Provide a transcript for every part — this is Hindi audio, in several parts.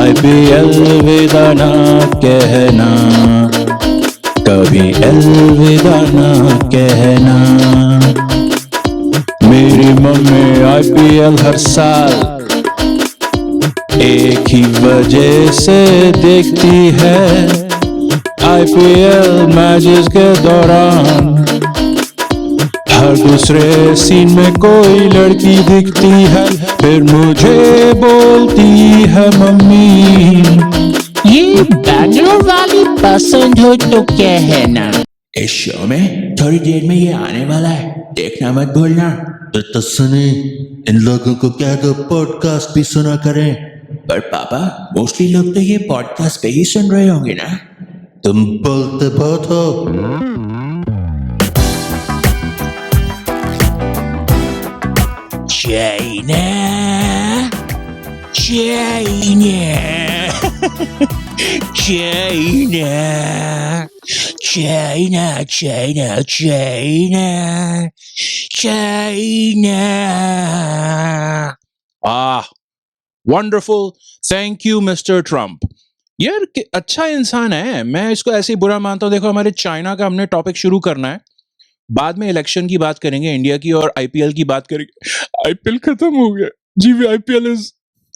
अलविदा ना कहना, कभी अलविदा ना कहना। मेरी मम्मी IPL हर साल एक ही वजह से देखती है। IPL मैचेस के दौरान हर दूसरे सीन में कोई लड़की दिखती है, फिर मुझे बोलती है मम्मी ये बैंगलोर वाली पसंद हो तो कहना। इस शो में थोड़ी देर में ये आने वाला है, देखना मत भूलना। तो सुने, इन लोगों को क्या दो पॉडकास्ट भी सुना करें। पर पापा मोस्टली लोग तो ये पॉडकास्ट पे ही सुन रहे होंगे ना। तुम बोलते बहुत हो। China China China China China China China. Wonderful, thank you mister Trump. यार अच्छा इंसान है, मैं इसको ऐसे ही बुरा मानता हूँ। देखो हमारे चाइना का हमने टॉपिक शुरू करना है, बाद में इलेक्शन की बात करेंगे, इंडिया की, और IPL की बात करेंगे। IPL खत्म हो गया जी,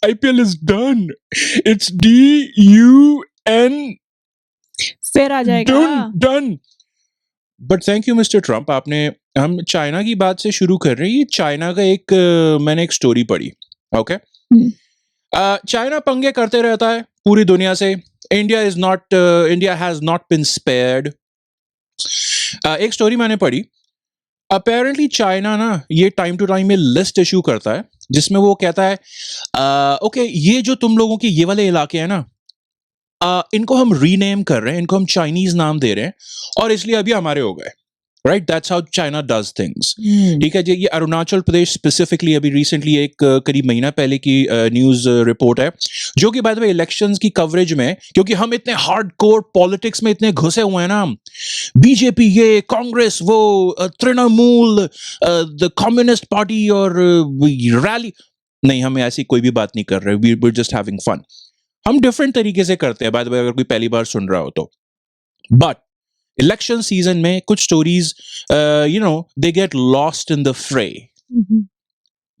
IPL is done, it's DUN, फिर आ जाएगा। Done. But thank you mister Trump, आपने, हम चाइना की बात से शुरू कर रहे हैं। ये चाइना का मैंने एक स्टोरी पढ़ी। ओके, चाइना पंगे करते रहता है पूरी दुनिया से। India has not been spared. एक स्टोरी मैंने पढ़ी, अपेरेंटली चाइना ना ये टाइम टू टाइम में लिस्ट इशू करता है, जिसमें वो कहता है ओके, ये जो तुम लोगों के ये वाले इलाके हैं ना, इनको हम रीनेम कर रहे हैं, इनको हम चाइनीज नाम दे रहे हैं, और इसलिए अभी हमारे हो गए। Right, that's how China does things. ठीक है जी। ये अरुणाचल प्रदेश स्पेसिफिकली अभी रिसेंटली एक करीब महीना पहले की न्यूज रिपोर्ट है, जो कि बाय द वे इलेक्शंस की कवरेज में, क्योंकि हम इतने हार्डकोर पॉलिटिक्स में इतने घुसे हुए हैं ना, बीजेपी ये, कांग्रेस वो, तृणमूल, द कम्युनिस्ट पार्टी और रैली, नहीं, हम ऐसी कोई भी बात नहीं कर रहे, वी जस्ट हैविंग फन। हम डिफरेंट तरीके से करते हैं, बाय द वे, अगर कोई पहली बार सुन रहा हो तो। बट इलेक्शन सीजन में कुछ stories they get lost in the फ्रे।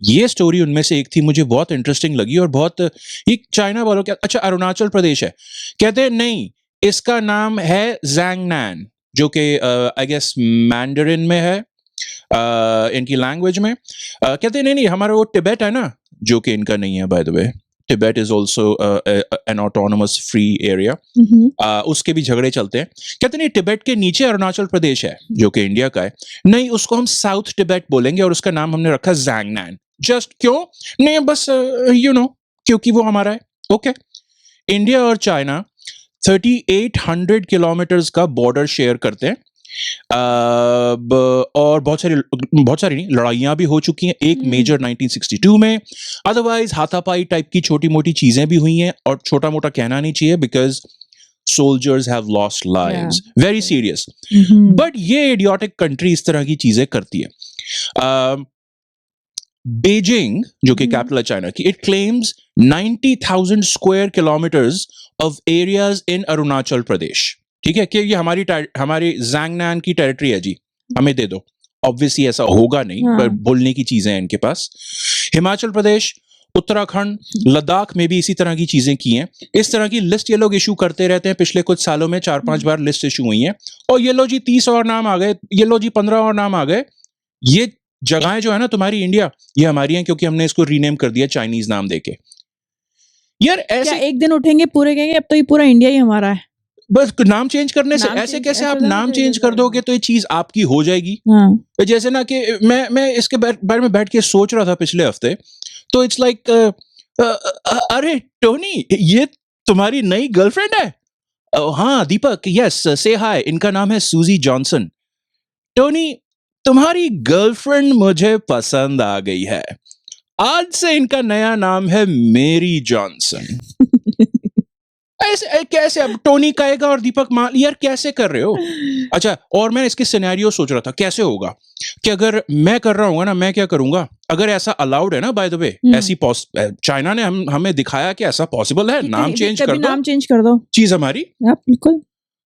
ये स्टोरी उनमें से एक थी, मुझे बहुत इंटरेस्टिंग लगी, और बहुत, ये चाइना वालों क्या, अच्छा अरुणाचल प्रदेश है, कहते हैं नहीं, इसका नाम है ज़ैंगनान, जो कि आई गेस मैंडरिन में है, इनकी लैंग्वेज में। कहते हैं नहीं, हमारा वो तिब्बत है ना, जो कि इनका नहीं है, bye the way. Tibet is also an autonomous free area. उसके भी झगड़े चलते हैं। कहते नहीं, तिब्बत के नीचे अरुणाचल प्रदेश है, जो कि इंडिया का है, नहीं, उसको हम साउथ तिब्बत बोलेंगे, और उसका नाम हमने रखा ज़ैंगनान। जस्ट क्यों नहीं, बस क्योंकि वो हमारा है। ओके, इंडिया और चाइना 3800 किलोमीटर्स का बॉर्डर शेयर करते हैं, और बहुत सारी नहीं, लड़ाइयां भी हो चुकी हैं, एक मेजर 1962 में, अदरवाइज हाथापाई टाइप की छोटी मोटी चीजें भी हुई हैं, और छोटा मोटा कहना नहीं चाहिए, because soldiers have lost lives, very serious. But ये इडियोटिक कंट्री इस तरह की चीजें करती है। बीजिंग, जो कि कैपिटल है चाइना की, it claims 90,000 square kilometres of areas in Arunachal Pradesh. ठीक है, कि ये हमारी ज़ैंगनान की टेरिटरी है जी, हमें दे दो। ऑब्वियसली ऐसा होगा नहीं, पर बोलने की चीजें हैं इनके पास। हिमाचल प्रदेश, उत्तराखंड, लद्दाख में भी इसी तरह की चीजें की हैं। इस तरह की लिस्ट ये लोग इशू करते रहते हैं, पिछले कुछ सालों में 4-5 बार लिस्ट इशू हुई हैं, और ये लो जी 30 और नाम आ गए, ये लो जी 15 और नाम आ गए। ये जगहें जो है ना तुम्हारी इंडिया, ये हमारी हैं, क्योंकि हमने इसको रीनेम कर दिया चाइनीज नाम देके। यार ऐसे एक दिन उठेंगे पूरे कहेंगे अब तो ये पूरा इंडिया ही हमारा है, बस नाम चेंज करने से। ऐसे कैसे आप नाम चेंज कर दोगे तो ये चीज आपकी हो जाएगी। जैसे ना कि मैं इसके बारे में बैठ के सोच रहा था पिछले हफ्ते, तो इट्स लाइक अरे टोनी, ये तुम्हारी नई गर्लफ्रेंड है? हाँ दीपक, यस, से हाय, इनका नाम है सूजी जॉनसन। टोनी, तुम्हारी गर्लफ्रेंड मुझे पसंद आ गई है, आज से इनका नया नाम है मेरी जॉनसन। कैसे कैसे अब टोनी कहेगा और दीपक मान यार कैसे कर रहे हो? अच्छा, और मैं इसके सिनेरियो सोच रहा था कैसे होगा कि अगर मैं कर रहा हूँ ना, मैं क्या करूंगा अगर ऐसा अलाउड है ना, बाय द वे ऐसी चाइना ने हमें दिखाया कि ऐसा पॉसिबल है, नाम चेंज कर दो, नाम चेंज कर दो, चीज हमारी, बिल्कुल।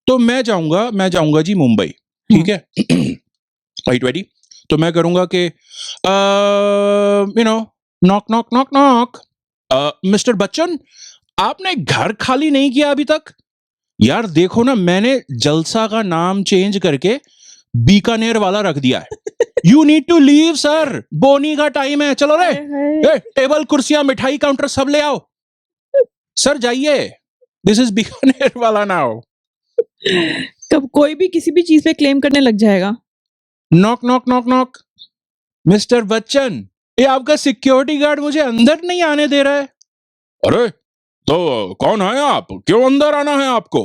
तो मैं जाऊंगा जी मुंबई, ठीक है, राइट वेरी, तो मैं करूंगा कि you know knock knock knock knock, mister Bachchan आपने घर खाली नहीं किया अभी तक? यार देखो ना, मैंने जलसा का नाम चेंज करके बीकानेर वाला रख दिया है। You need to leave sir, बोनी का टाइम है, चलो रे, टेबल कुर्सियां मिठाई काउंटर सब ले आओ, सर जाइए, दिस इज बीकानेर वाला नाउ। कब कोई भी किसी भी चीज पे क्लेम करने लग जाएगा। Knock knock knock knock, mister Bachchan ये आपका सिक्योरिटी गार्ड मुझे अंदर नहीं आने दे रहा है। अरे तो कौन है आप, क्यों अंदर आना है आपको?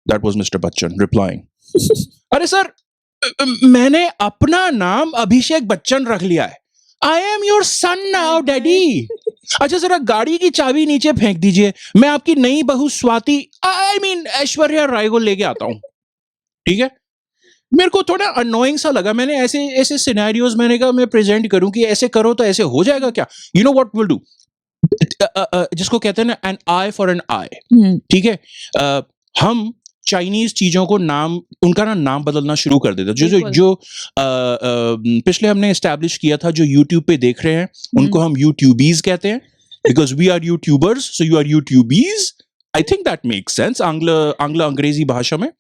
That was mister Bachchan replying, अरे सर मैंने अपना नाम अभिषेक बच्चन रख लिया है, I am your son now daddy. अच्छा जरा गाड़ी की चाबी नीचे फेंक दीजिए, मैं आपकी नई बहू स्वाति आई मीन ऐश्वर्या राय को लेके आता हूं, ठीक है। मेरे को थोड़ा अनोइंग सा लगा, मैंने ऐसे ऐसे सिनेरियोज मैंने कहा मैं प्रेजेंट करूं कि ऐसे करो तो ऐसे हो जाएगा क्या? You know what will do, जिसको कहते हैं ना एन आई फॉर एन आई, ठीक है। हम चाइनीज चीजों को नाम, उनका ना नाम बदलना शुरू कर देते, जो जो जो पिछले हमने एस्टैब्लिश किया था, जो यूट्यूब पे देख रहे हैं उनको हम यूट्यूबीज कहते हैं, because we are YouTubers, so you are YouTubees, I think that makes sense आंग्ल अंग्रेजी भाषा में।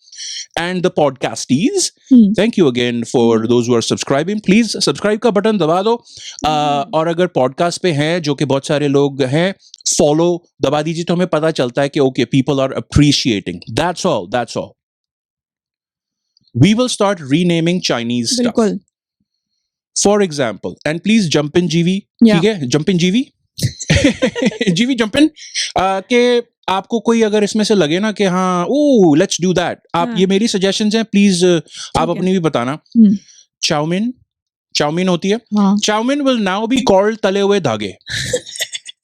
And the podcastees, thank you again for those who are subscribing, please subscribe का बटन दबा दो, और अगर पॉडकास्ट पे हैं जो कि बहुत सारे लोग हैं, फॉलो दबा दीजिए, तो हमें पता चलता है कि okay people are appreciating, that's all, that's all. We will start renaming Chinese stuff, for example, and please jump in जीवी, ठीक है, जंप इन जीवी जीवी जंप इन, के आपको कोई अगर इसमें से लगे ना कि हाँ ओ लेट्स डू दैट, आप ये मेरी सजेशंस हैं, प्लीज आप अपनी भी बताना। चाउमीन होती है, chow mein will now be called तले हुए धागे,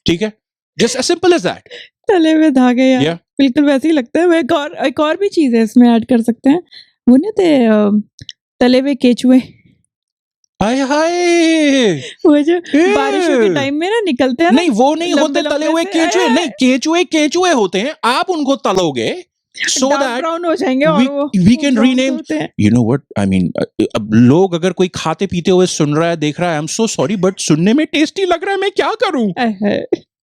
ठीक है, just as simple as that, तले हुए धागे यार, बिल्कुल वैसे ही लगता है। एक और भी चीज है इसमें ऐड कर सकते हैं, वो नहीं होते तले हुए केचुए, हाय हाय, वो जो बारिशों के टाइम में ना निकलते हैं ना, नहीं वो नहीं होते तले हुए केचुए, नहीं केचुए केचुए होते हैं, आप उनको तलोगे so that ब्राउन हो जाएंगे और we can rename, you know what I mean, अब लोग अगर कोई खाते पीते हुए सुन रहा है, देख रहा है, I'm so sorry but सुनने में टेस्टी लग रहा है, मैं क्या करूं,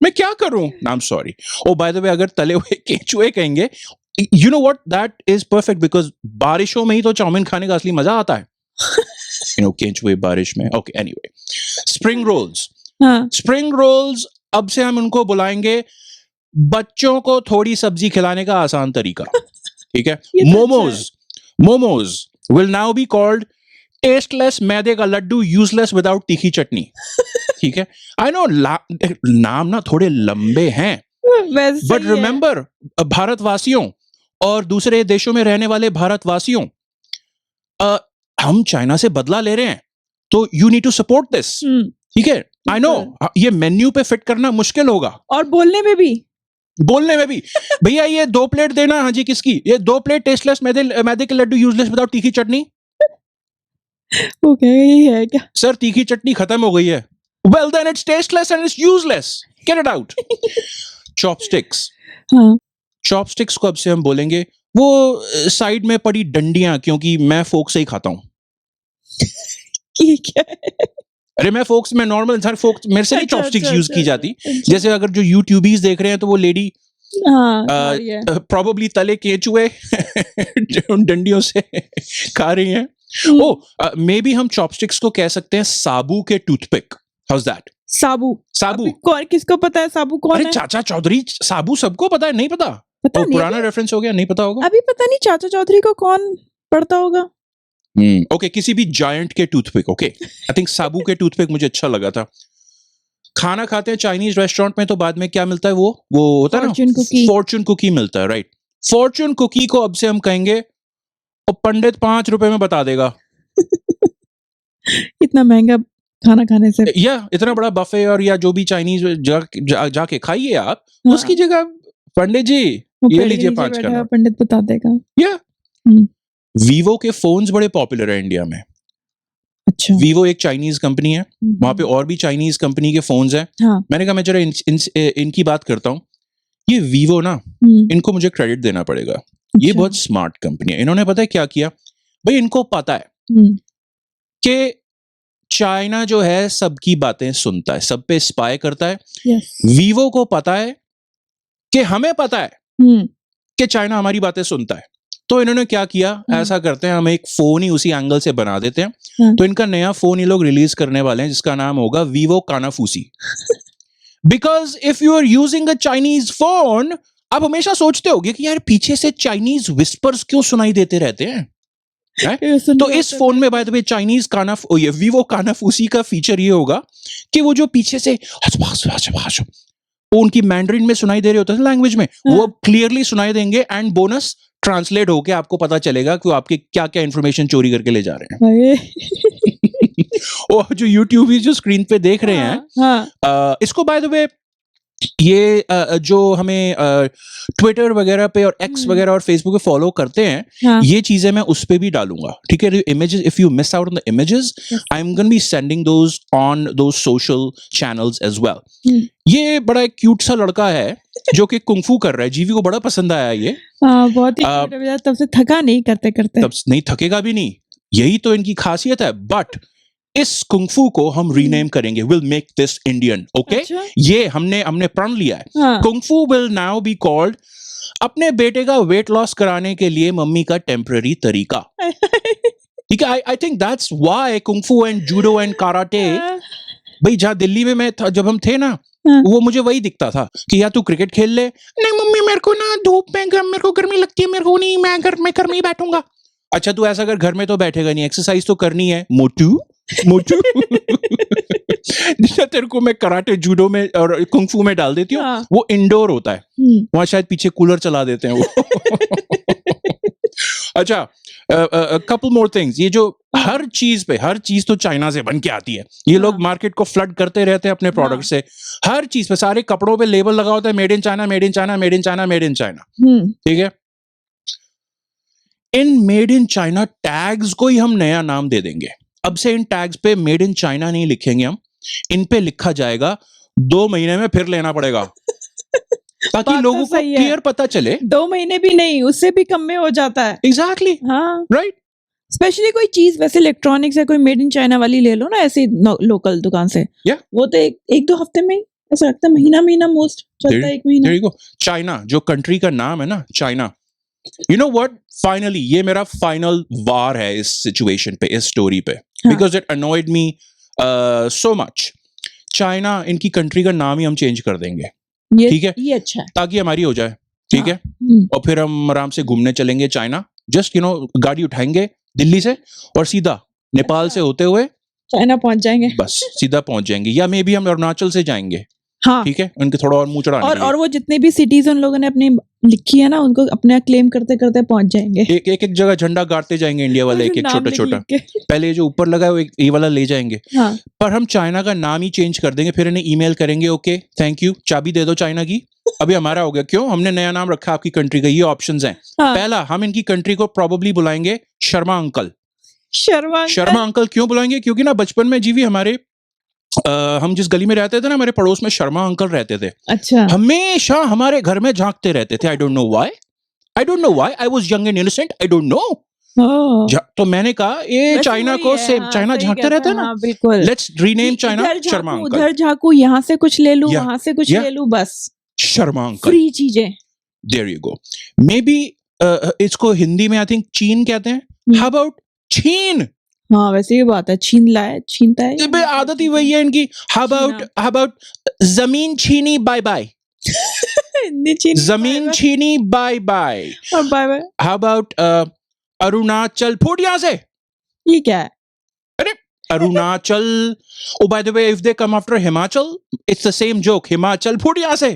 मैं क्या करूं, I'm sorry। oh by the way अगर तले हुए केचुए कहेंगे, you know what, that is perfect because बारिशों में ही तो चाउमीन खाने का असली मजा आता है, you know, केचुए बारिश में। okay anyway, spring rolls, spring rolls, अब से हम उनको बुलाएंगे बच्चों को थोड़ी सब्जी खिलाने का आसान तरीका, ठीक है। Momos will now be called tasteless मैदे का लड्डू, यूजलेस विदाउट तीखी चटनी, ठीक है। आई नो नाम ना थोड़े लंबे हैं, बट रिमेंबर भारतवासियों और दूसरे देशों में रहने वाले भारतवासियों, हम चाइना से बदला ले रहे हैं, तो you need to support this, ठीक है। आई नो ये मेन्यू पे फिट करना मुश्किल होगा, और बोलने में भी भैया ये 2 प्लेट देना, हाँ जी किसकी, ये 2 प्लेट टेस्टलेस मैदे के लड्डू यूजलेस विदाउट तीखी चटनी, यही है क्या सर? तीखी चटनी खत्म हो गई है, well then it's tasteless and it's useless, get it out. Chopsticks, chopsticks को अब से हम बोलेंगे वो साइड में पड़ी डंडियां, क्योंकि मैं फोक से ही खाता हूं। अरे मैं फोक्स में नॉर्मल इंसान, फोक्स मेरे से नहीं चॉपस्टिक्स यूज की जाती, जैसे अगर जो यूट्यूबीज देख रहे हैं तो वो लेडी प्रोबेबली तले केचुए डंडियों से खा रही हैं। ओ मे बी हम चॉपस्टिक्स को कह सकते हैं साबू के टूथपिक, हाउस दैट? साबू कौन, किसको पता है साबू कौन है? अरे चाचा चौधरी साबू सबको पता है, नहीं पता? पुराना रेफरेंस हो गया, नहीं पता होगा अभी, पता नहीं चाचा चौधरी को कौन पढ़ता होगा। ओके किसी भी जायंट के टूथपिक, ओके आई थिंक साबू के टूथपिक मुझे अच्छा लगा था। खाना खाते हैं चाइनीज रेस्टोरेंट में तो बाद में क्या मिलता है, वो होता है ना, फॉर्चून कुकी मिलता है, राइट। फॉर्चून कुकी को अब से हम कहेंगे और पंडित 5 रुपए में बता देगा। इतना महंगा खाना खाने से, या इतना बड़ा बफे और या जो भी चाइनीज जाके खाइए आप, उसकी जगह पंडित जी वो ये पेड़ के लीजिए नीचे 5 का बैठा हुआ नोट। पंडित बता देगा। या हम्म, वीवो के फोन्स बड़े पॉपुलर है इंडिया में। अच्छा। वीवो एक चाइनीज कंपनी है, वहां पे और भी चाइनीज कंपनी के फोन्स हैं। हाँ। मैंने कहा मैं जरा इनकी बात करता हूँ। ये वीवो ना, इनको मुझे क्रेडिट देना पड़ेगा। ये अच्छा। बहुत स्मार्ट कंपनी है। इन्होंने पता है क्या किया भाई, इनको पता है हम्म, कि चाइना जो है सबकी बातें सुनता है, सब पे स्पाई करता है। यस। वीवो को पता है कि हमें पता है हम्म, कि चाइना हमारी बातें सुनता है, तो इन्होंने क्या किया, ऐसा करते हैं हम एक फोन ही उसी एंगल से बना देते हैं। हाँ। तो इनका नया फोन ये लोग रिलीज करने वाले हैं जिसका नाम होगा वीवो कानाफूसी। Because if you are using a Chinese phone, आप हमेशा सोचते होगे कि यार पीछे से चाइनीज विस्पर्स क्यों सुनाई देते रहते हैं, हैं? ये सुन तो रहे इस थे फोन मैं। में बाय द वे चाइनीज ये वीवो कानाफूसी का फीचर ये होगा कि वो जो पीछे से वो उनकी मैंड्रिन में सुनाई दे रहे होते हैं लैंग्वेज में, वो क्लियरली सुनाई देंगे एंड बोनस ट्रांसलेट होके आपको पता चलेगा कि वो आपके क्या क्या इंफॉर्मेशन चोरी करके ले जा रहे हैं। अरे, और जो यूट्यूब जो स्क्रीन पे देख रहे हैं, हाँ, इसको बाय द वे ये जो हमें ट्विटर वगैरह पे और एक्स वगैरह और फेसबुक पे फॉलो करते हैं, हाँ। ये चीजें मैं उस पे भी डालूंगा, ठीक है? Images, if you miss out on the images, I am gonna be sending those on those social channels as well. ये बड़ा एक क्यूट सा लड़का है जो कि कुंफू कर रहा है। जीवी को बड़ा पसंद आया ये। बहुत ही cute है बेचारा, तब से थका नहीं करते करते। तब नहीं थकेगा भी नहीं, यही तो इनकी खासियत है। बट इस कुंफू को हम रीनेम करेंगे, will make this Indian, okay? अच्छा? ये हमने प्रण लिया है। हाँ। Kung fu will now be called अपने बेटे का वेट लॉस कराने के लिए मम्मी का टेम्पररी तरीका। ठीक है, I think that's why kung fu and judo and karate, भाई जहाँ दिल्ली में मैं था, जब हम थे ना, वो मुझे वही दिखता था कि या तू क्रिकेट खेल ले, नहीं मम्मी मेरे को ना धूप में मेरे को गर्मी लगती है, मेरे को नहीं, मैं घर में बैठूंगा। अच्छा तू ऐसा कर, घर में तो बैठेगा नहीं, एक्सरसाइज तो करनी है मोटू मोटू। जिससे तेरे को मैं कराटे जूडो में और कुंफू में डाल देती हूँ। हाँ। वो इंडोर होता है, वहां शायद पीछे कूलर चला देते हैं वो। अच्छा, कपल मोर थिंग्स। ये जो हर चीज तो चाइना से बन के आती है। ये लोग मार्केट को फ्लड करते रहते हैं अपने प्रोडक्ट से। हर चीज पे, सारे कपड़ों पे लेबल लगा होता है made in China, made in China, made in China, made in China. ठीक है, in made in China tags को ही हम नया नाम दे देंगे। अब से इन टैग्स पे मेड इन चाइना नहीं लिखेंगे हम, इन पे लिखा जाएगा 2 महीने में फिर लेना पड़ेगा, ताकि लोगों को क्लियर पता चले। 2 महीने भी नहीं, उससे भी कम में हो जाता है। एग्जैक्टली, हाँ, राइट। स्पेशली कोई चीज वैसे इलेक्ट्रॉनिक्स है, कोई मेड इन चाइना वाली ले लो ना ऐसी लोकल दुकान से, वो तो एक 2 हफ्ते में, ऐसा लगता है महीना मोस्ट चलता है, 1 महीना। There you go. चाइना जो कंट्री का नाम है ना, China, you know what, finally ये मेरा फाइनल वार है इस सिचुएशन पे, इस स्टोरी पे, because it annoyed me so much. China, इनकी कंट्री का नाम ही हम चेंज कर देंगे, ठीक है? ये अच्छा है, ताकि हमारी हो जाए, ठीक है? और फिर हम आराम से घूमने चलेंगे चाइना, जस्ट गाड़ी उठाएंगे दिल्ली से और सीधा नेपाल से होते हुए चाइना पहुंच जाएंगे, बस सीधा पहुंच जाएंगे। या मे बी हम अरुणाचल से जाएंगे, हाँ, ठीक है, उनके थोड़ा और मुंह चढ़ाने के लिए। और वो जितने भी सिटीज उन लोगों ने अपनी लिखी है ना, उनको अपना क्लेम करते करते पहुंच जाएंगे। एक जगह झंडा गाड़ते जाएंगे इंडिया वाला, एक छोटा छोटा। पहले ये जो ऊपर लगा है वो ये वाला ले जाएंगे। हाँ। पर हम चाइना का नाम ही चेंज कर देंगे, फिर इन्हें ईमेल करेंगे, ओके थैंक यू, चाबी दे दो चाइना की, अभी हमारा हो गया। क्यों? हमने नया नाम रखा आपकी कंट्री का। ये ऑप्शंस हैं। पहला, हम इनकी कंट्री को प्रोबेबली बुलाएंगे शर्मा अंकल। शर्मा अंकल क्यों बुलाएंगे? क्योंकि ना बचपन में जीवी हमारे हम जिस गली में रहते थे ना, हमारे पड़ोस में शर्मा अंकल रहते थे। अच्छा। हमेशा हमारे घर में झांकते रहते थे। आई don't know why, I was young and innocent, I don't no. तो मैंने कहा ये चाइना को से चाइना झांकते रहते हैं ना, बिल्कुल, let's rename China Sharma uncle. उधर झांकू, यहाँ से कुछ ले लूं, वहां से कुछ ले लूं, बस शर्मा अंकल, फ्री चीजें। There you go. Maybe इसको हिंदी में आई थिंक चीन कहते हैं। हाउ अबाउट चीन? हाँ, वैसे ये बात है, छीनता है, आदत ही वही है इनकी। हाउ अबाउट जमीन छीनी बाय बाय। जमीन छीनी bye bye. How about Arunachal फूट यहाँ से? ये क्या है? अरे Arunachal, oh by the way if they come after Himachal, it's the same joke, Himachal फूट यहाँ से।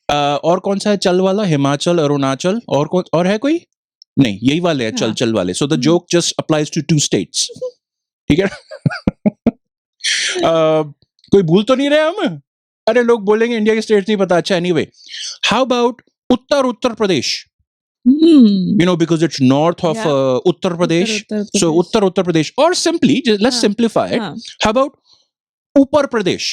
और कौन सा है चल वाला? हिमाचल, अरुणाचल, और है कोई? नहीं, यही वाले हैं, चल वाले। So the joke just applies to 2 states, ठीक है? कोई भूल तो नहीं रहे हम? अरे लोग बोलेंगे इंडिया के स्टेट्स नहीं पता। अच्छा, anyway, how about Uttar Pradesh, Hmm. because it's north of Yeah. Uttar Pradesh. Uttar So Pradesh. Uttar Pradesh, or simply let's हाँ, simplify it. हाँ, How about Upar Pradesh?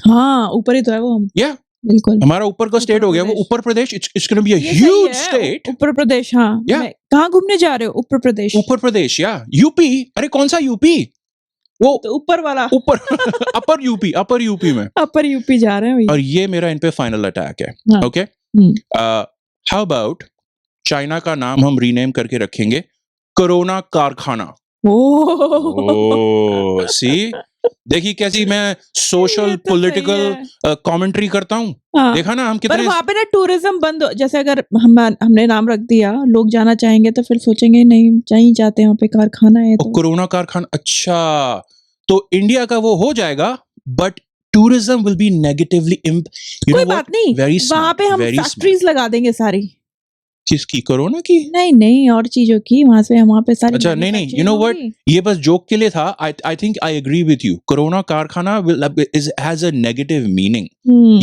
हाँ, ऊपर ही तो है वो हम, Yeah, बिल्कुल। हमारा ऊपर का स्टेट उत्तर हो गया वो प्रदेश। ऊपर प्रदेश. It's going to be a ये सही huge है, state. उत्तर प्रदेश, हाँ। Yeah. कहाँ घूमने जा रहे हो? उत्तर प्रदेश। ऊपर प्रदेश, या यूपी. अरे कौन सा यूपी? वो तो ऊपर वाला। ऊपर अपर यूपी में. अपर यूपी जा रहे हैं और भैया। ये मेरा इन पे फाइनल अटैक है. हाँ। Okay, hmm. How about China का नाम हम रीनेम करके रखेंगे कोरोना कारखाना. ओह, सी, देखिए कैसी मैं ये सोशल तो सही पॉलिटिकल है। कमेंट्री करता हूँ. हाँ, देखा ना हम पर कितने. वहां पे ना टूरिज्म बंद हो, जैसे अगर हमने नाम रख दिया, लोग जाना चाहेंगे तो फिर सोचेंगे नहीं, नहीं जाते, वहां पे कारखाना है तो। कोरोना कारखाना, अच्छा, तो इंडिया का वो हो जाएगा, but tourism will be negatively कोई बात नहीं, वेरी वहां पे हम फैक्ट्रीज लगा देंगे सारी। किसकी, कोरोना की? नहीं, और चीजों की, वहां पे सारी। अच्छा, नहीं, यू नो व्हाट, ये बस जोक के लिए था. I think I agree with you. Corona कारखाना हैज अ नेगेटिव मीनिंग.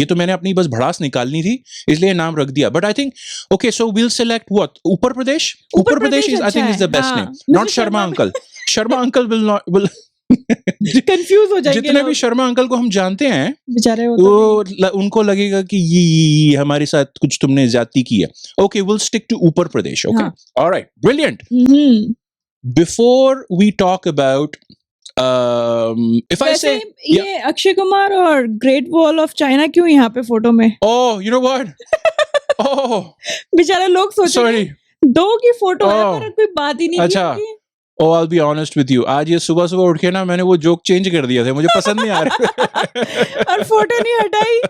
ये तो मैंने अपनी बस भड़ास निकालनी थी, इसलिए नाम रख दिया. But I think okay, so will select what, Upar Pradesh. Upar Pradesh is, I think, is the best name. Not Sharma uncle. Sharma uncle will confuse हो जाएंगे जितने भी शर्मा अंकल को हम जानते हैं बेचारे, वो उनको लगेगा कि ये हमारे साथ कुछ तुमने ज्यादती की है. Okay, will stick to Upar Pradesh. Okay, alright, brilliant. Before we talk about, if I say, ये अक्षय कुमार और ग्रेट वॉल ऑफ चाइना क्यों यहाँ पे फोटो में? ओह, यू नो व्हाट, ओह बेचारे लोग सोचेंगे सॉरी, दो की फोटो है पर कोई बात ही नहीं की अच्छा. होगी। Oh, I'll be honest with you. आज ये सुबह सुबह उठ के ना मैंने वो जोक चेंज कर दिया था, मुझे पसंद नहीं आ रहा. और फोटो नहीं हटाई.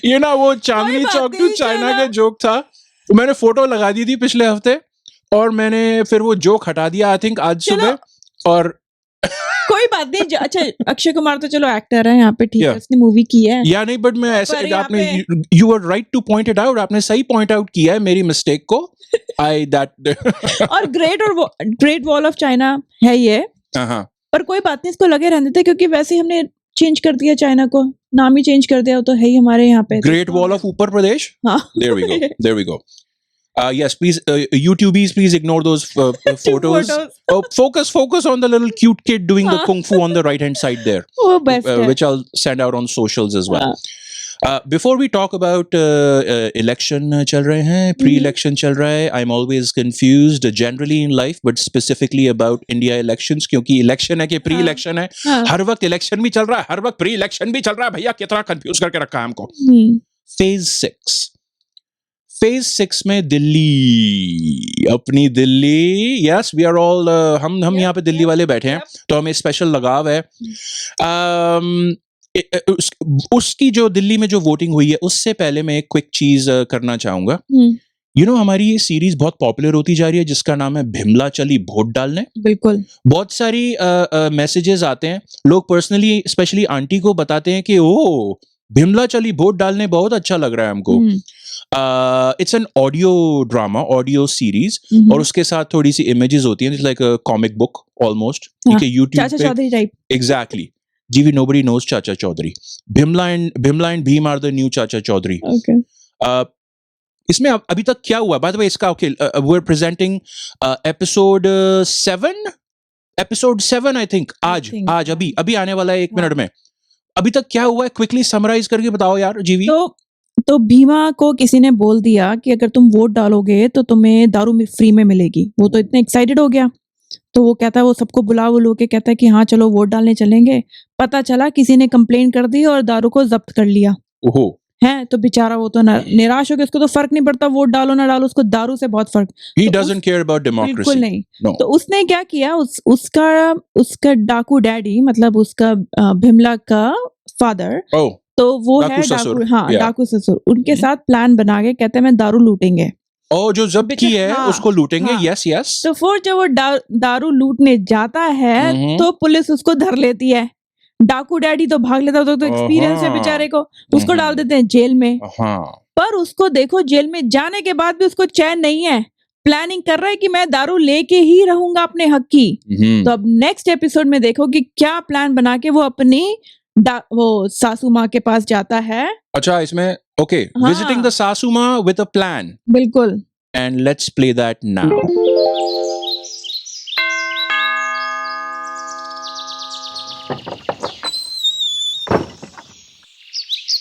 ये ना वो चांदनी बात चौक टू नहीं, चाइना चलो. का जोक था, मैंने फोटो लगा दी थी पिछले हफ्ते और मैंने फिर वो जोक हटा दिया आई थिंक आज चलो. सुबह. और कोई बात नहीं. अच्छा, अक्षय कुमार तो चलो एक्टर है यहाँ पे, ठीक है, Yeah. उसने मूवी की है. या नहीं, बट मैं ऐसे पर यहाँ आपने you are right to point it out. आपने सही पॉइंट आउट किया है मेरी मिस्टेक को. आई दैट और ग्रेट वॉल ऑफ चाइना है ये, हाँ, पर कोई बात नहीं, इसको लगे रहने देते, क्योंकि वैसे ही हमने चेंज कर दिया चाइना को, नाम ही चेंज कर दिया, तो है ही हमारे यहाँ पे. ग्रेट वॉल ऑफ ऊपर प्रदेश. हाँ. There we go. Yes, please, YouTubies, please ignore those photos. Focus on the little cute kid doing the kung fu on the right hand side there, वो बेस्ट है. which I'll send out on socials as well. Before we talk about election चल रहे हैं, pre-election चल रहा है. I'm always confused generally in life, but specifically about India elections, क्योंकि election है कि pre-election है. हाँ. हर वक्त election भी चल रहा है, हर वक्त pre-election भी चल रहा है. भैया कितना confuse करके रखा है हमको. Phase 6. Phase 6 में दिल्ली, अपनी Delhi. Yes, we are all हम यहाँ पे दिल्ली वाले बैठे हैं, तो हमें स्पेशल लगाव है. उसकी जो दिल्ली में जो वोटिंग हुई है, उससे पहले मैं एक क्विक चीज करना चाहूंगा. यू नो, हमारी ये सीरीज बहुत पॉपुलर होती जा रही है जिसका नाम है भिमला चली वोट डालने. बिल्कुल. बहुत सारी मैसेजेस आते हैं, लोग पर्सनली स्पेशली आंटी को बताते हैं कि ओ भिमला चली वोट डालने, बहुत अच्छा लग रहा है हमको. It's an audio drama, audio series, और उसके साथ थोड़ी सी इमेजेस होती हैं, लाइक लाइक बुक ऑलमोस्ट. ठीक है, यूट्यूब चाचा चौधरी टाइप. एग्जैक्टली. जीवी नोबडी नोज चाचा Chaudhary. Bhimla and Bhim are the new चाचा चौधरी. Okay. इसमें अभी तक क्या हुआ? By the way, इसका we're presenting episode 7. Episode 7 I think. आज अभी आने वाला है 1 मिनट में. अभी तक क्या हुआ है? क्विकली समराइज करके बताओ यार जीवी. तो भीमा को किसी ने बोल दिया कि अगर तुम वोट डालोगे तो तुम्हें दारू फ्री में मिलेगी. वो तो इतने एक्साइटेड हो गया, तो वो कहता है, वो सबको बुला के कहता है कि हाँ चलो वोट डालने चलेंगे. पता चला किसी ने कंप्लेंट कर दी और दारू को जब्त कर लिया. ओहो. है तो बेचारा वो तो निराश हो गया. उसको तो फर्क नहीं पड़ता वोट डालो ना डालो, उसको दारू से बहुत फर्क. He doesn't care about democracy. बिल्कुल नहीं. No. तो उसने क्या किया, उसका डाकू डैडी, मतलब उसका भिमला का फादर, तो वो है डाकू. हाँ, डाकू ससुर. उनके साथ प्लान बना के कहते हैं मैं दारू लूटेंगे. जो जब्त की है उसको लूटेंगे. Yes yes. तो फिर जब वो दारू लूटने जाता है तो पुलिस उसको धर लेती है. डाकू डैडी तो भाग लेता, तो एक्सपीरियंस है बेचारे को. उसको डाल देते हैं जेल में. पर उसको देखो, जेल में जाने के बाद भी उसको चैन नहीं है. प्लानिंग कर रहा है कि मैं दारू लेके ही रहूंगा अपने हक की. तो अब नेक्स्ट एपिसोड में देखो कि क्या प्लान बना के वो अपनी वो सासू माँ के पास जाता है. अच्छा, इसमें Okay, हाँ। visiting the Sasuma with a plan. बिल्कुल। And let's play that now.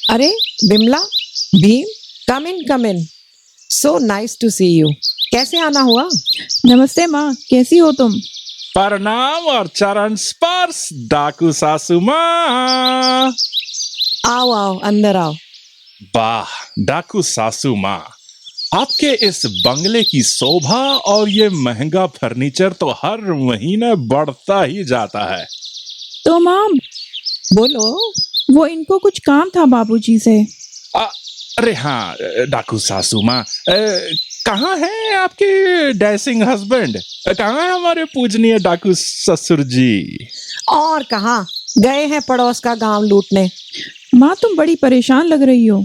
अरे Bimla, Bhim, come in. So nice to see you. कैसे आना हुआ? नमस्ते माँ, कैसी हो तुम? प्रणाम और चरण स्पर्श डाकू सासुमा। आओ आओ, अंदर आओ। वाह डाकू सासुमा, आपके इस बंगले की शोभा और ये महंगा फर्नीचर तो हर महीने बढ़ता ही जाता है। तो माँ, बोलो। वो इनको कुछ काम था बाबूजी से। अरे हाँ डाकू सासुमा, कहाँ है आपके डैशिंग हस्बैंड? कहाँ है हमारे पूजनीय डाकू ससुर जी? और कहाँ गए हैं पड़ोस का गांव लूटने। माँ तुम बड़ी परेशान लग रही हो।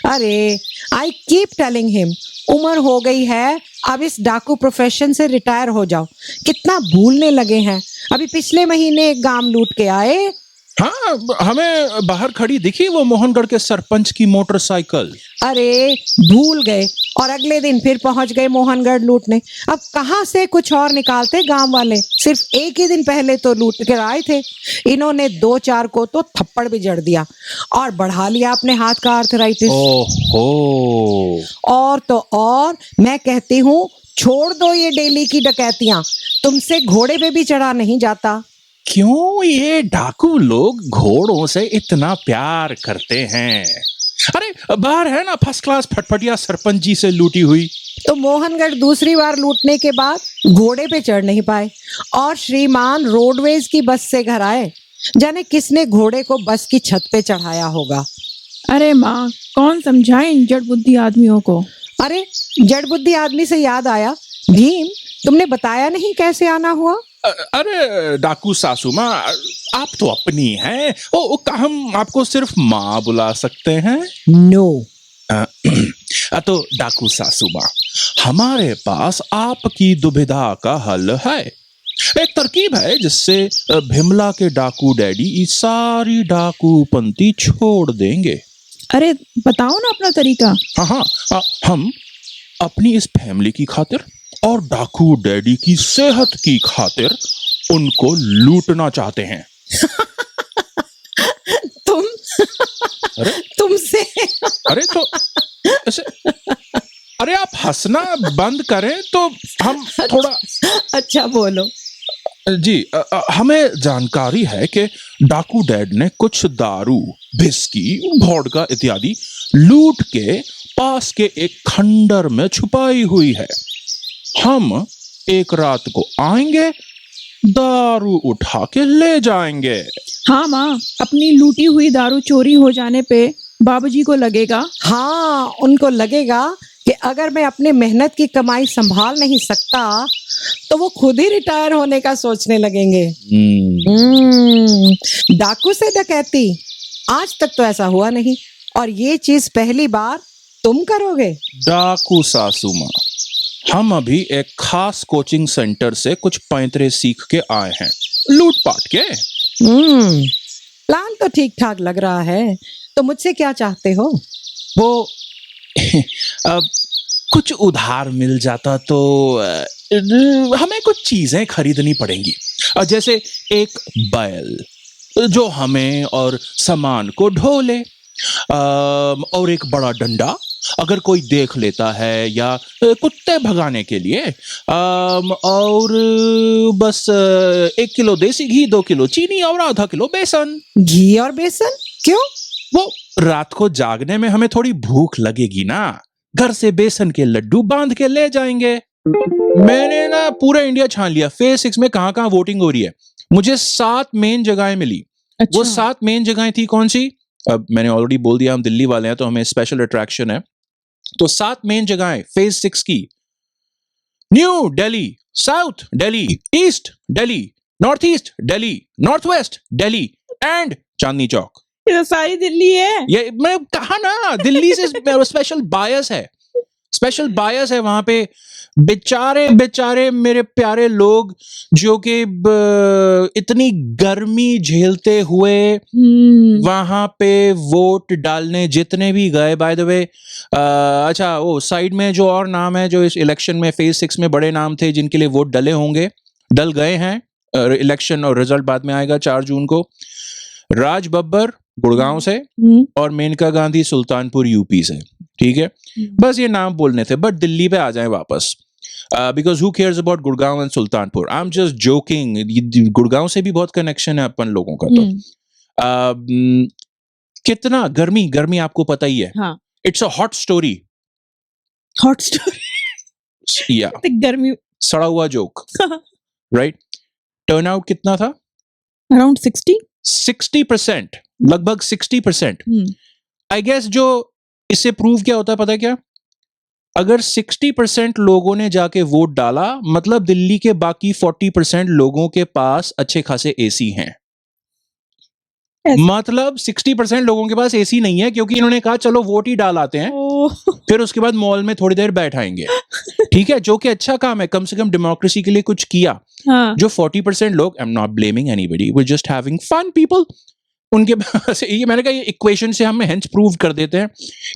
अरे आई कीप टेलिंग हिम, उम्र हो गई है, अब इस डाकू प्रोफेशन से रिटायर हो जाओ। कितना भूलने लगे हैं। अभी पिछले महीने एक गांव लूट के आए। हाँ, हमें बाहर खड़ी दिखी वो मोहनगढ़ के सरपंच की मोटरसाइकिल। अरे भूल गए और अगले दिन फिर पहुंच गए मोहनगढ़ लूटने। अब कहाँ से कुछ और निकालते गांव वाले। सिर्फ एक ही दिन पहले तो लूट कर आए थे। इन्होंने 2-4 को तो थप्पड़ भी जड़ दिया और बढ़ा लिया अपने हाथ का आर्थराइटिस। ओहो। और तो और मैं कहती हूँ छोड़ दो ये डेली की डकैतियां, तुमसे घोड़े पे भी चढ़ा नहीं जाता। क्यों ये डाकू लोग घोड़ों से इतना प्यार करते हैं? अरे बाहर है ना फर्स्ट क्लास फटफटिया सरपंच जी से लूटी हुई। तो मोहनगढ़ दूसरी बार लूटने के बाद घोड़े पे चढ़ नहीं पाए और श्रीमान रोडवेज की बस से घर आए। जाने किसने घोड़े को बस की छत पे चढ़ाया होगा। अरे माँ, कौन समझाए इन जड़ बुद्धि आदमियों को। अरे जड़ बुद्धि आदमी से याद आया, भीम तुमने बताया नहीं कैसे आना हुआ? अरे डाकू सासुमा, आप तो अपनी हैं। क्या हम आपको सिर्फ माँ बुला सकते हैं? नो। तो डाकू सासुमा, हमारे पास आपकी दुविधा का हल है। एक तरकीब है जिससे भिमला के डाकू डैडी इस सारी डाकू पंती छोड़ देंगे। अरे बताओ ना अपना तरीका। हाँ, हम अपनी इस फैमिली की खातिर और डाकू डैडी की सेहत की खातिर उनको लूटना चाहते हैं। तुमसे अरे तो ऐसे, अरे आप हंसना बंद करें तो हम थोड़ा। अच्छा बोलो। जी, हमें जानकारी है कि डाकू डैड ने कुछ दारू, विस्की, वोडका इत्यादि लूट के पास के एक खंडर में छुपाई हुई है। हम एक रात को आएंगे, दारू उठा के ले जाएंगे। हाँ माँ, अपनी लूटी हुई दारू चोरी हो जाने पे बाबूजी को लगेगा। हाँ, उनको लगेगा कि अगर मैं अपने मेहनत की कमाई संभाल नहीं सकता तो वो खुद ही रिटायर होने का सोचने लगेंगे। डाकू से डकैती, आज तक तो ऐसा हुआ नहीं और ये चीज पहली बार तुम करोगे। डाकू सासुमा, हम अभी एक खास कोचिंग सेंटर से कुछ पैंतरे सीख के आए हैं, लूटपाट के। प्लान तो ठीक ठाक लग रहा है, तो मुझसे क्या चाहते हो? वो अब कुछ उधार मिल जाता तो हमें कुछ चीजें खरीदनी पड़ेंगी, जैसे एक बैल जो हमें और सामान को ढो ले, और एक बड़ा डंडा अगर कोई देख लेता है, या कुत्ते भगाने के लिए, और बस 1 किलो देसी घी, 2 किलो चीनी और आधा किलो बेसन। घी और बेसन क्यों? वो रात को जागने में हमें थोड़ी भूख लगेगी ना, घर से बेसन के लड्डू बांध के ले जाएंगे। मैंने ना पूरा इंडिया छान लिया, फेज 6 में कहाँ कहाँ वोटिंग हो रही है। मुझे 7 मेन जगहें मिली। अच्छा। वो 7 मेन जगहें थी कौन सी? अब मैंने ऑलरेडी बोल दिया, हम दिल्ली वाले हैं तो हमें स्पेशल अट्रैक्शन है। तो 7 मेन जगहें फेज 6 की: New Delhi, South Delhi, East Delhi, North East Delhi, North West Delhi and Chandni Chowk. ये तो सारी दिल्ली है। ये मैं कहा ना, दिल्ली से स्पेशल बायस है। स्पेशल बायस है वहां पे। बेचारे बेचारे मेरे प्यारे लोग जो कि इतनी गर्मी झेलते हुए वहां पे वोट डालने जितने भी गए। बाय द वे अच्छा, वो साइड में जो और नाम है जो इस इलेक्शन में फेज 6 में बड़े नाम थे जिनके लिए वोट डले होंगे, डल गए हैं। इलेक्शन और रिजल्ट बाद में आएगा 4 जून को। राज बब्बर गुड़गांव से और मेनका गांधी सुल्तानपुर यूपी से। ठीक है, बस ये नाम बोलने थे, बट दिल्ली पे आ जाएं वापस, because who cares about Gurgaon and Sultanpur. I am just joking, Gurgaon से भी बहुत कनेक्शन है अपन लोगों का। तो कितना गर्मी गर्मी आपको पता ही है। हाँ, it's a hot story. Hot story या गर्मी, सड़ा हुआ जोक, राइट। टर्नआउट कितना था? अराउंड 60%, लगभग 60%। आई गेस जो इससे प्रूव क्या होता है पता है क्या? अगर 60% लोगों ने जाके वोट डाला, मतलब दिल्ली के बाकी 40% लोगों के पास अच्छे खासे एसी हैं। मतलब 60% लोगों के पास एसी नहीं है क्योंकि इन्होंने कहा चलो वोट ही डाल आते हैं, फिर उसके बाद मॉल में थोड़ी देर बैठाएंगे। ठीक है, जो कि अच्छा काम है, कम से कम डेमोक्रेसी के लिए कुछ किया। हाँ। जो 40% लोग, I am not blaming anybody, we just having fun people, उनके पास ये, मैंने कहा ये इक्वेशन से हम हेंच प्रूव कर देते हैं।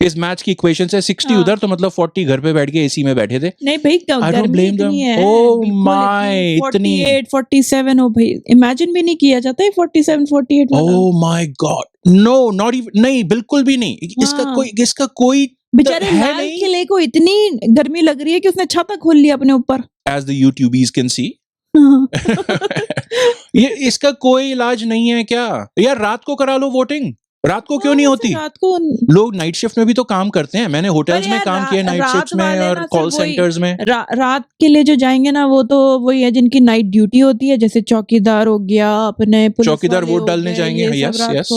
इस मैच की इक्वेशन से 60 उधर तो मतलब 40 घर पे बैठ के एसी में बैठे थे। नहीं भाई, गर्मी इतनी है। ओह माय, 48 47 हो भाई, इमेजिन भी नहीं किया जाता है 47 48 वाला। Oh my god, no not even, नहीं बिल्कुल भी नहीं। इसका कोई बेचारे लाल किले को इतनी गर्मी लग रही है कि उसने छाता खोल लिया अपने ऊपर, एज द यूट्यूबीज कैन सी। ये इसका कोई इलाज नहीं है क्या यार? रात को करा लो वोटिंग, रात को क्यों नहीं होती? रात को लोग नाइट शिफ्ट में भी तो काम करते हैं। मैंने होटल्स में काम किया नाइट शिफ्ट में और कॉल सेंटर्स में। रात के लिए जो जाएंगे ना, वो तो वही है जिनकी नाइट ड्यूटी होती है, जैसे चौकीदार हो गया, अपने पुलिस चौकीदार वोट डालने जाएंगे। यस यस,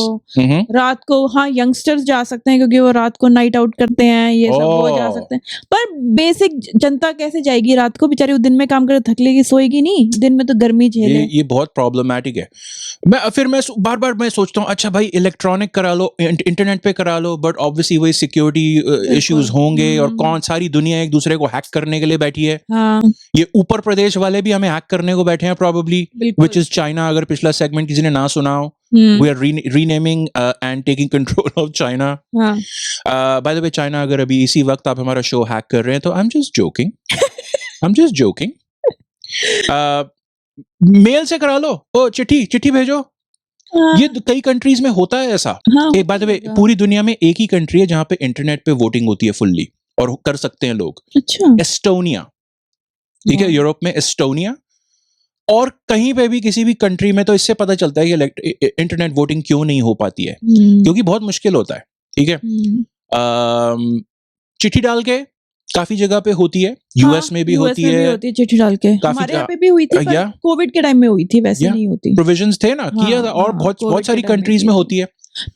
रात को हाँ यंगस्टर्स जा सकते हैं क्योंकि वो रात को नाइट आउट करते हैं, ये सब वो जा सकते हैं। पर बेसिक जनता कैसे जाएगी रात को? बेचारी वो दिन में काम करे, थक लेगी, सोएगी नहीं, दिन में तो गर्मी झेले। ये बहुत प्रॉब्लमैटिक है। मैं बार बार मैं सोचता हूँ अच्छा भाई इलेक्ट्रॉनिक करा लो, इंटरनेट पे करा लो, बट ऑब्वियसली वही सिक्योरिटी इश्यूज होंगे और कौन सारी दुनिया एक दूसरे को हैक करने के लिए बैठी है। हाँ। ये ऊपर प्रदेश वाले भी हमें हैक करने को बैठे हैं प्रोबेबली, व्हिच इज चाइना। अगर पिछला सेगमेंट किसी ने ना सुना हो, we are renaming and taking control of China. By the way, China अगर अभी इसी वक्त आप हमारा शो हैक कर रहे हैं तो I am just joking, I am just joking. Mail से करा लो, ओ चिट्ठी भेजो। ये कई कंट्रीज में होता है ऐसा। एक बाय द वे, पूरी दुनिया में एक ही कंट्री है जहां पे इंटरनेट पे वोटिंग होती है फुल्ली, और कर सकते हैं लोग। अच्छा। एस्टोनिया। ठीक है, यूरोप में एस्टोनिया। और कहीं पे भी किसी भी कंट्री में तो इससे पता चलता है कि इंटरनेट वोटिंग क्यों नहीं हो पाती है, क्योंकि बहुत मुश्किल होता है। ठीक है, चिट्ठी डाल के काफी जगह पे होती है, यूएस में भी होती है चिट्ठी डाल के। हमारे यहाँ पे भी हुई थी, पर कोविड के टाइम में हुई थी, वैसे नहीं होती। प्रोविजंस थे ना, किया था, और बहुत सारी कंट्रीज में होती है।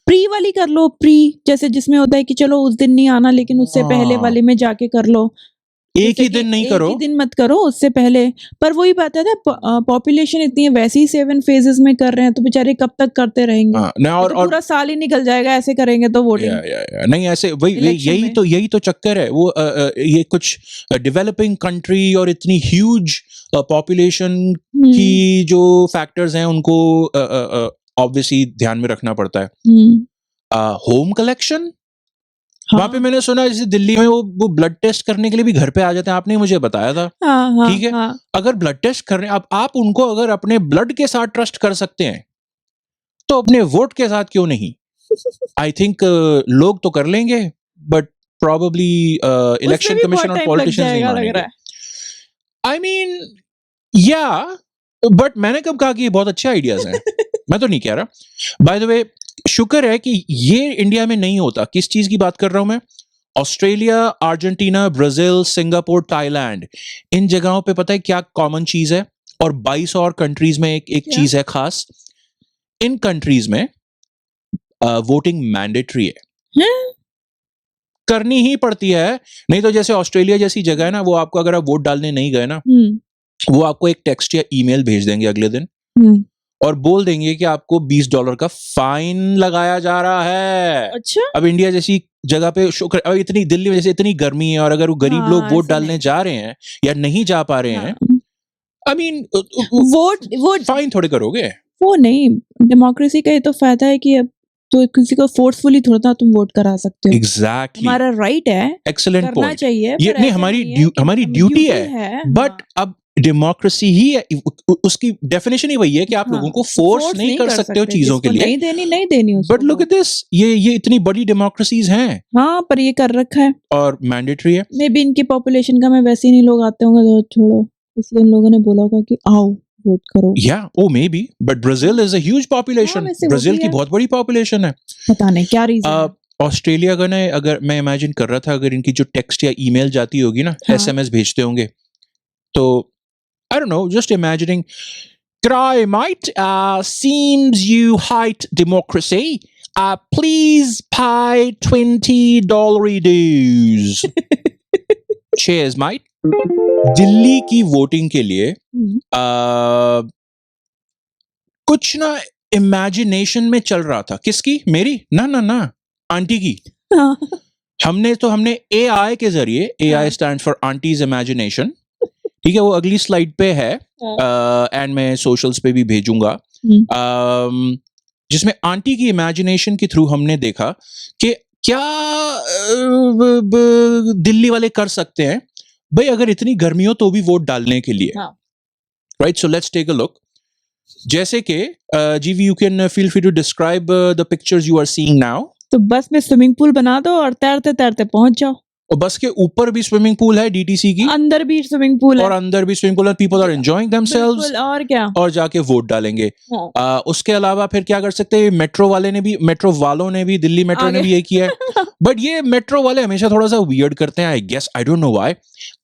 प्री वाली कर लो, प्री जैसे जिसमें होता है कि चलो उस दिन नहीं आना, लेकिन उससे पहले वाले में जाके कर लो। एक ही दिन नहीं करो, एक ही दिन मत करो, उससे पहले। पर वही बात है ना, पॉपुलेशन इतनी है, वैसे ही 7 फेजेस में कर रहे हैं, तो बेचारे कब तक करते रहेंगे? और पूरा साल ही निकल जाएगा ऐसे करेंगे तो वोटिंग। नहीं ऐसे, वही यही तो चक्कर है। वो ये कुछ डेवलपिंग कंट्री और इतनी ह्यूज पॉपुलेशन की जो फैक्टर्स हैं उनको ऑब्वियसली ध्यान में रखना पड़ता है। होम कलेक्शन, वहां पे मैंने सुना जैसे दिल्ली में वो ब्लड टेस्ट करने के लिए भी घर पे आ जाते हैं, आपने मुझे बताया था। ठीक है, अगर ब्लड टेस्ट कर रहे हैं आप उनको अगर अपने ब्लड के साथ ट्रस्ट कर सकते हैं तो अपने वोट के साथ क्यों नहीं? आई थिंक लोग तो कर लेंगे, बट प्रोबेबली इलेक्शन कमीशन और पॉलिटिशियंस नहीं मानेंगे। आई मीन या, बट मैंने कब कहा कि ये बहुत अच्छे आइडियाज हैं? मैं तो नहीं कह रहा। बाय द वे, शुक्र है कि ये इंडिया में नहीं होता। किस चीज की बात कर रहा हूं मैं? Australia, Argentina, Brazil, Singapore, Thailand, इन जगहों पे पता है क्या कॉमन चीज है? और 22 और कंट्रीज में एक चीज है खास। इन कंट्रीज में वोटिंग मैंडेटरी है, करनी ही पड़ती है। नहीं तो जैसे ऑस्ट्रेलिया जैसी जगह है ना, वो आपको अगर आप वोट डालने नहीं गए ना, वो आपको एक टेक्स्ट या ईमेल भेज देंगे अगले दिन और बोल देंगे कि आपको $20 का फाइन लगाया जा रहा है। अच्छा? अब इंडिया जैसी जगह पे शो कर, और इतनी दिल्ली में जैसे इतनी गर्मी है और अगर वो गरीब लोग वोट डालने जा रहे हैं या नहीं जा पा रहे हैं, आई मीन वोट फाइन थोड़े करोगे? वो नहीं, डेमोक्रेसी का ये तो फायदा है कि अब तो किसी को फोर्सफुली थोड़ा ना तुम वोट करा सकते हो। एग्जैक्टली, हमारा राइट है, एक्सीलेंट करना पॉइंट। चाहिए, ये पर नहीं ऐसा हमारी नहीं है कि हमारी हमें ड्यूटी duty है, बट अब डेमोक्रेसी ही है, उसकी डेफिनेशन ही वही है कि आप लोगों को फोर्स नहीं कर सकते हो चीजों के लिए। नहीं देनी उसको। बट लुक एट दिस, ये इतनी बड़ी डेमोक्रेसीज हैं हाँ, पर ये कर रखा है और मैंडेटरी है। मे बी इनकी पॉपुलेशन का में वैसे ही नहीं लोग आते होंगे, तो छोड़ो, इसलिए उन लोगों ने बोला होगा कि आओ वोट करो। Yeah, oh maybe, but Brazil is a huge population. वैसे वो ब्राजील भी की है। बहुत बड़ी population है। पता नहीं क्या रीजन है। ऑस्ट्रेलिया का ना, अगर मैं इमेजिन कर रहा था, अगर इनकी जो टेक्स्ट या ईमेल जाती होगी ना, हाँ। SMS भेजते होंगे, तो I don't know, just imagining. G'day mate, seems you hate democracy. Please pay $20 dues. Cheers, mate. Delhi की वोटिंग के लिए कुछ ना इमेजिनेशन में चल रहा था। किसकी? मेरी? ना आंटी की। हमने AI के जरिए, AI stands for aunties imagination, ठीक है, वो अगली स्लाइड पे है एंड मैं सोशल्स पे भी भेजूंगा, जिसमें आंटी की इमेजिनेशन के थ्रू हमने देखा कि क्या दिल्ली वाले कर सकते हैं भाई, अगर इतनी गर्मी हो तो भी वोट डालने के लिए। Right, so let's take a look. जैसे कि जीवी, you can feel free to describe the pictures you are seeing now. तो बस में स्विमिंग पूल बना दो और तैरते तैरते पहुंच जाओ। और बस के ऊपर भी स्विमिंग पूल है DTC की, अंदर भी स्विमिंग पूल है, और अंदर भी स्विमिंग पूल है। पीपल आर एंजॉयिंग देमसेल्व्स, बिल्कुल, और क्या, और जाके वोट डालेंगे। हाँ। उसके अलावा फिर क्या कर सकते हैं? मेट्रो वालों ने भी, दिल्ली मेट्रो ने भी ये किया है। बट ये मेट्रो वाले हमेशा थोड़ा सा वियर्ड करते हैं, I guess, I don't know why.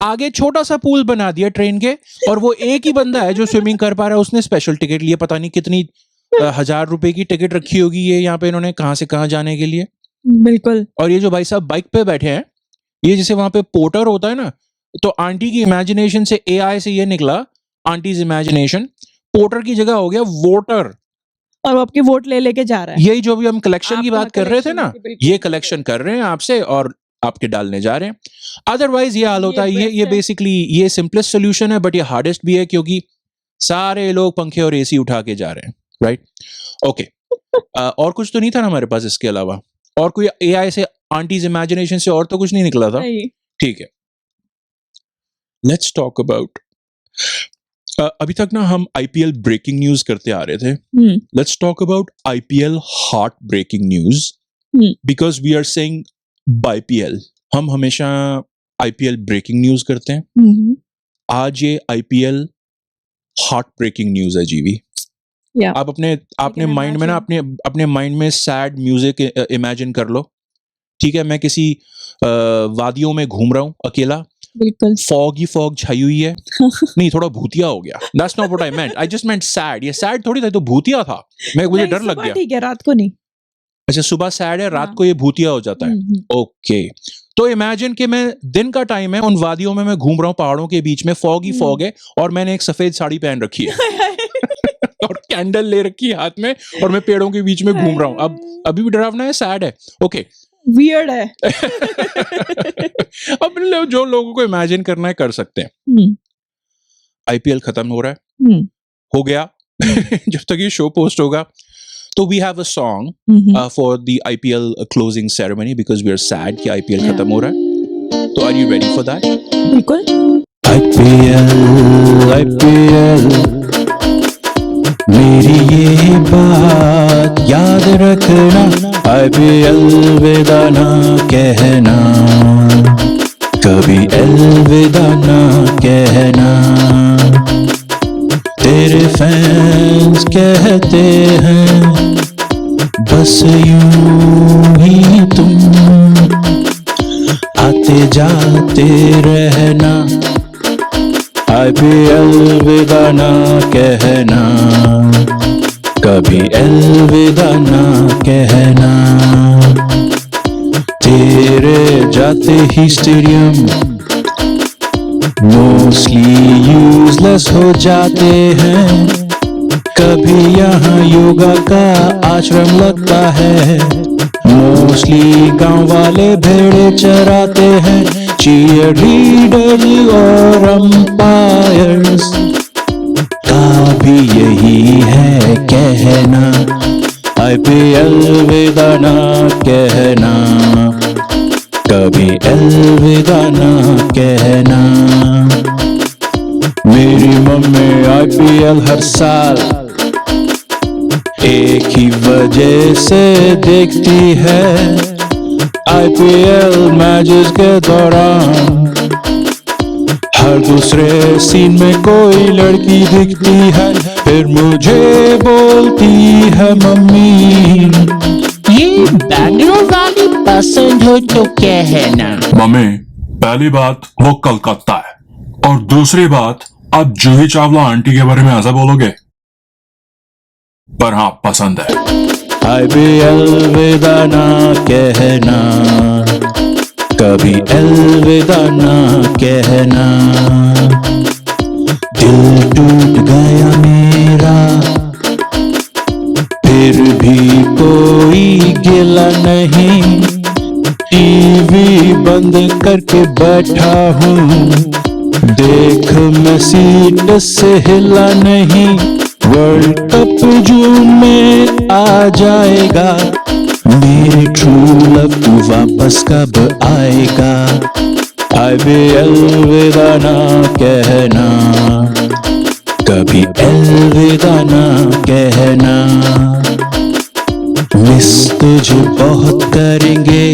आगे छोटा सा पूल बना दिया ट्रेन के, और वो एक ही बंदा है जो स्विमिंग कर पा रहा है, उसने स्पेशल टिकट लिए, पता नहीं कितनी 1000 रुपए की टिकट रखी होगी ये यहाँ पे इन्होंने, कहाँ से कहाँ जाने के लिए। बिल्कुल। और ये जो भाई साहब बाइक पे बैठे हैं, ये जैसे वहां पे पोर्टर होता है ना, तो आंटी की इमेजिनेशन से, AI से ये निकला, आंटीज इमेजिनेशन, पोर्टर की जगह हो गया वोटर। और वो आपके वोट ले लेके जा रहा है। यही जो भी हम कलेक्शन की आपका बात कर रहे थे ना, collection, ये कलेक्शन कर रहे हैं आपसे और आपके डालने जा रहे हैं। अदरवाइज ये हाल होता है, ये best है। बेसिकली ये सिंपलेस्ट सोल्यूशन है, बट ये हार्डेस्ट भी है, क्योंकि सारे लोग पंखे और AC उठा के जा रहे हैं। Right, okay. और कुछ तो नहीं था ना हमारे पास इसके अलावा? और कोई AI से, आंटीज इमेजिनेशन से और तो कुछ नहीं निकला था? नहीं। ठीक है, लेट्स टॉक अबाउट, अभी तक ना हम IPL ब्रेकिंग न्यूज करते आ रहे थे। Let's talk about IPL heart breaking news, because we are saying BIPL, हम हमेशा IPL ब्रेकिंग न्यूज करते हैं। आज ये IPL हार्ट ब्रेकिंग न्यूज है जीवी। आप अपने माइंड में ना, अपने माइंड में सैड म्यूजिक इमेजिन कर लो, ठीक है? मैं किसी वादियों में घूम रहा हूँ अकेला, बिल्कुल, फॉग छाई हुई है। नहीं, थोड़ा भूतिया हो गया। That's not what I meant. I just meant sad. ये sad थोड़ी था, तो भूतिया था। मुझे डर लग गया। ठीक है, रात को नहीं। अच्छा, सुबह सैड है, रात को ये भूतिया हो जाता है। ओके, तो इमेजिन कि मैं, दिन का टाइम है, उन वादियों में मैं घूम रहा हूँ, पहाड़ों के बीच में, फॉग है, और मैंने एक सफेद साड़ी पहन रखी है और कैंडल ले रखी है हाथ में, और मैं पेड़ों के बीच में घूम रहा हूँ। अब अभी भी डरावना है, सैड है, ओके, वियर्ड है। अब जो लोगों को इमेजिन करना है कर सकते हैं। IPL खत्म हो रहा है, हो गया जब तक ये शो पोस्ट होगा, तो we have a song for the IPL closing ceremony, because we are sad कि IPL खत्म हो रहा है। तो are you ready for that? बिल्कुल। IPL मेरी ये बात याद रखना, IPL विदा ना कहना, कभी अलविदा ना कहना। तेरे फैंस कहते हैं बस यूं ही तुम आते जाते रहना, IPL विदा ना कहना, कभी अलविदा ना कहना। तेरे जाते ही स्टेडियम मोस्टली यूजलेस हो जाते हैं, कभी यहाँ योगा का आश्रम लगता है। मोस्टली गांव वाले भेड़े चराते हैं, चीयर लीडर और अंपायर्स का भी यही है कहना, IPL विदा ना कहना, कभी अलविदा ना कहना। मेरी मम्मी IPL हर साल एक ही वजह से देखती है, IPL मैचेस के दौरान हर दूसरे सीन में कोई लड़की दिखती है, फिर मुझे बोलती है मम्मी ये बैंगलोर वाली पसंद हो तो कहना। मम्मी, पहली बात वो कलकत्ता है, और दूसरी बात आप जूही चावला आंटी के बारे में ऐसा बोलोगे, पर हाँ पसंद है। IPL विदा ना कहना, कभी अलविदा ना कहना। दिल टूट गया मेरा, फिर भी कोई गिला नहीं, टीवी बंद करके बैठा हूँ, देख मैं सीट से हिला नहीं। वर्ल्ड कप जून में आ जाएगा, मेरी ट्रू लव तू वापस कब आएगा। IPL विदा ना कहना, कभी अलविदा ना कहना। मिस तुझे बहुत करेंगे,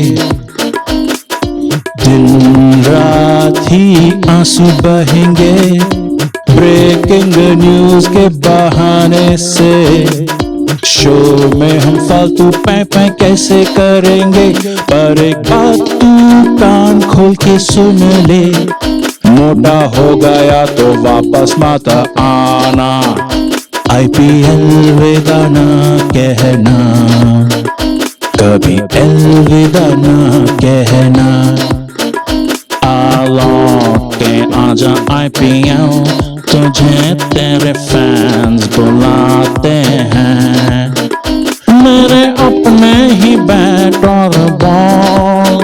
दिन रात ही आंसू बहेंगे, ब्रेकिंग न्यूज के बहाने से शो में हम फालतू पैं कैसे करेंगे। पर एक बात तू कान खोल के सुन ले, मोटा हो गया तो वापस माता आना। IPL विदा ना कहना, कभी अलविदा ना कहना। लौटे आजा IPL, तुझे तेरे फैंस बुलाते हैं। मेरे अपने ही बैट और बॉल,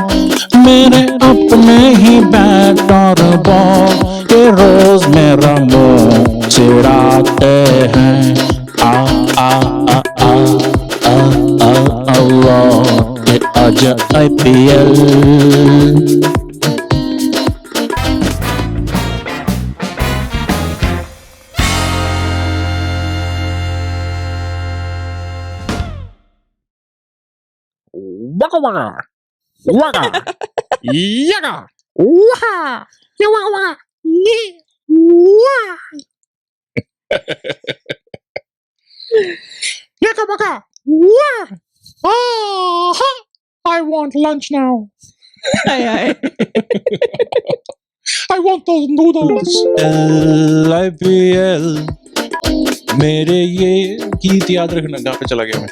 मेरे अपने ही बैट और बॉल, ये रोज मेरा मुंह चिढ़ाते हैं। आ आ आ आ आ आ आ लौटे आजा IPL। Waka waka. Waka. Yaga. Waka. Yaga waka. Yaka waka. I want lunch now. Hi hi. I want those noodles. IPL मेरे ये गीत याद रखना, कहाँ पे चला गया मैं।